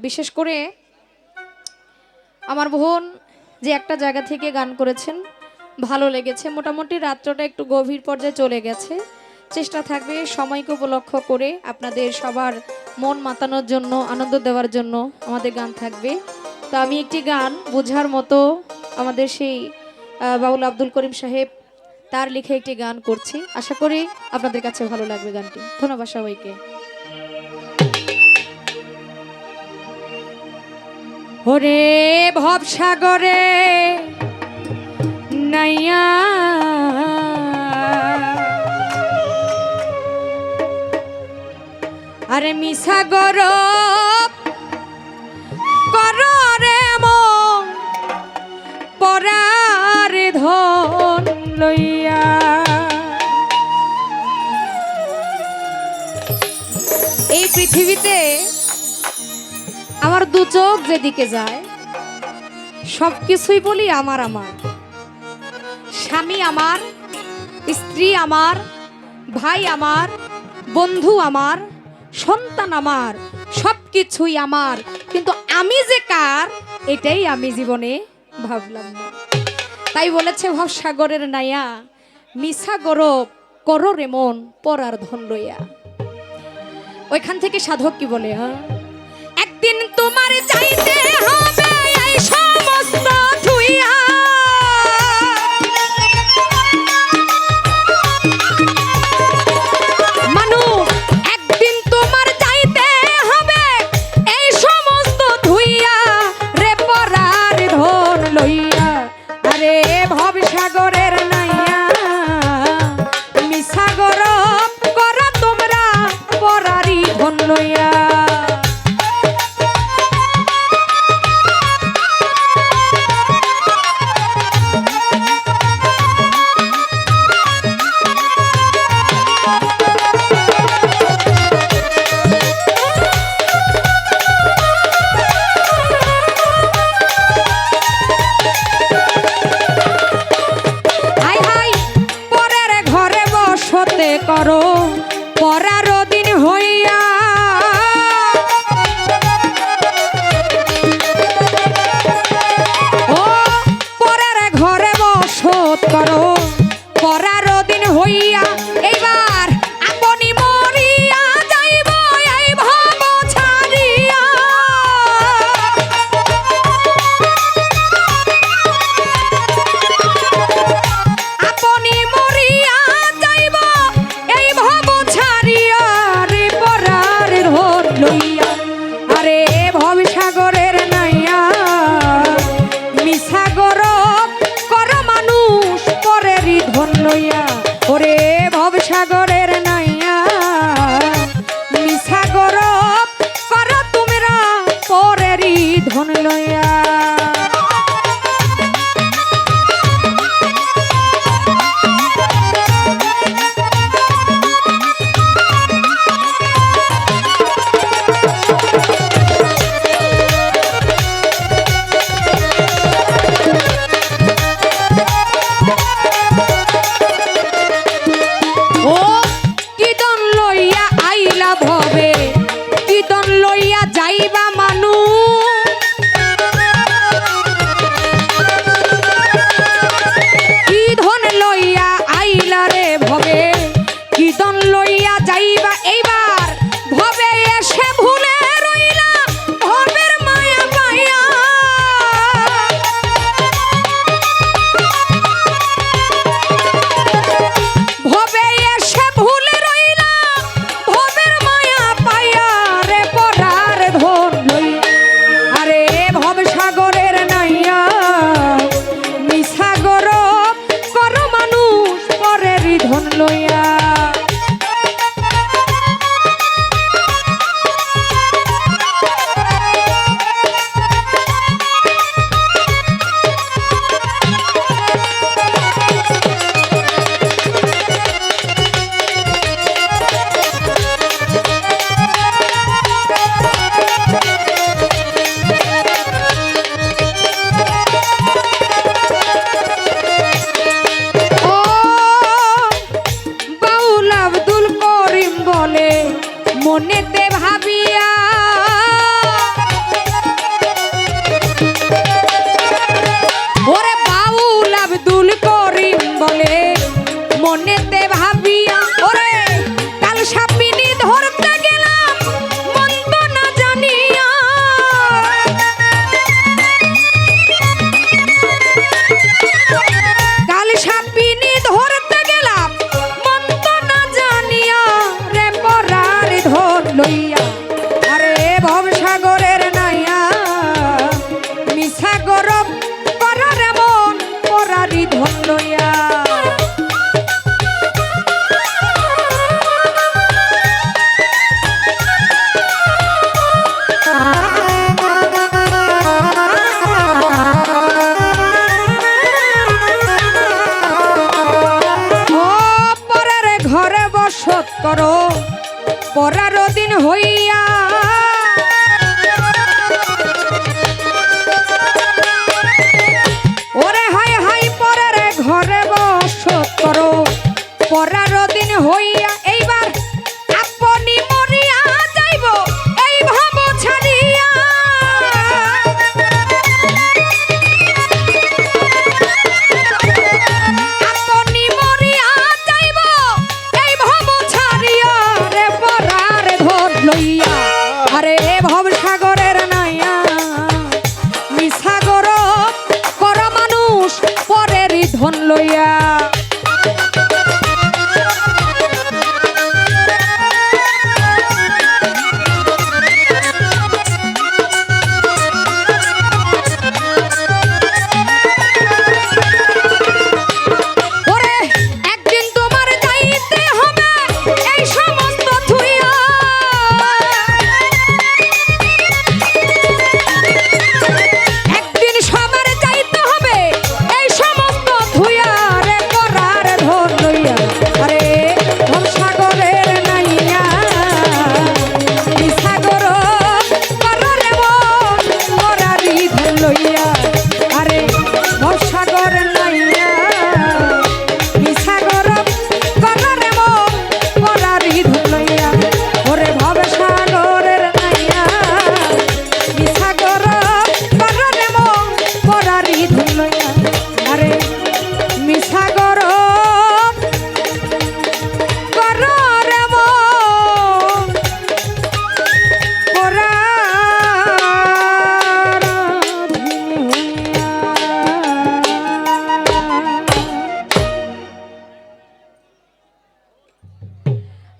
বিশেষ করে আমার বোন যে একটা জায়গা থেকে গান করেছেন, ভালো লেগেছে। মোটামুটি রাত্রটা একটু গভীর পর্যায়ে চলে গেছে। চেষ্টা থাকবে সময়কে উপলক্ষ করে আপনাদের সবার মন মাতানোর জন্য, আনন্দ দেওয়ার জন্য আমাদের গান থাকবে। তো আমি একটি গান বোঝার মতো আমাদের সেই বাউল আব্দুল করিম সাহেব তার লিখে একটি গান করছি। আশা করি আপনাদের কাছে ভালো লাগবে গানটি। ধন্যবাদ সবাইকে। ওরে ভবসাগরে নাইয়া আরে মিশা গরব কররে মন পরার ধন লইয়া। এই পৃথিবীতে আমার দু চোখ যেদিকে যায় সবকিছুই বলি আমার আমার। স্বামী আমার, স্ত্রী আমার, ভাই আমার, বন্ধু আমার, সন্তান আমার, সবকিছুই আমার। কিন্তু আমি যে কার এটাই আমি জীবনে ভাবলাম না। তাই বলেছে ভবসাগরের নাইয়া মিশা গরব করো রে মন পরার ধন লইয়া। ওইখান থেকে সাধক কি বলে, একদিন তোমার চাইতে হবে এই সমস্ত ধুইয়া। মানুষ একদিন তোমার চাইতে হবে এই সমস্ত ধুইয়া রে পরার ধন লইয়া। আরে ভবসাগরের নাইয়া মিশা গরব করো তোমরা পরারি ধন লইয়া। ভবসাগরের নাইয়া মিছাগর কর মানুষ পরেরই ধন লইয়া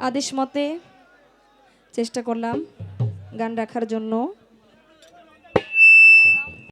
আদেশ মতে চেষ্টা করলাম গান রাখার জন্য।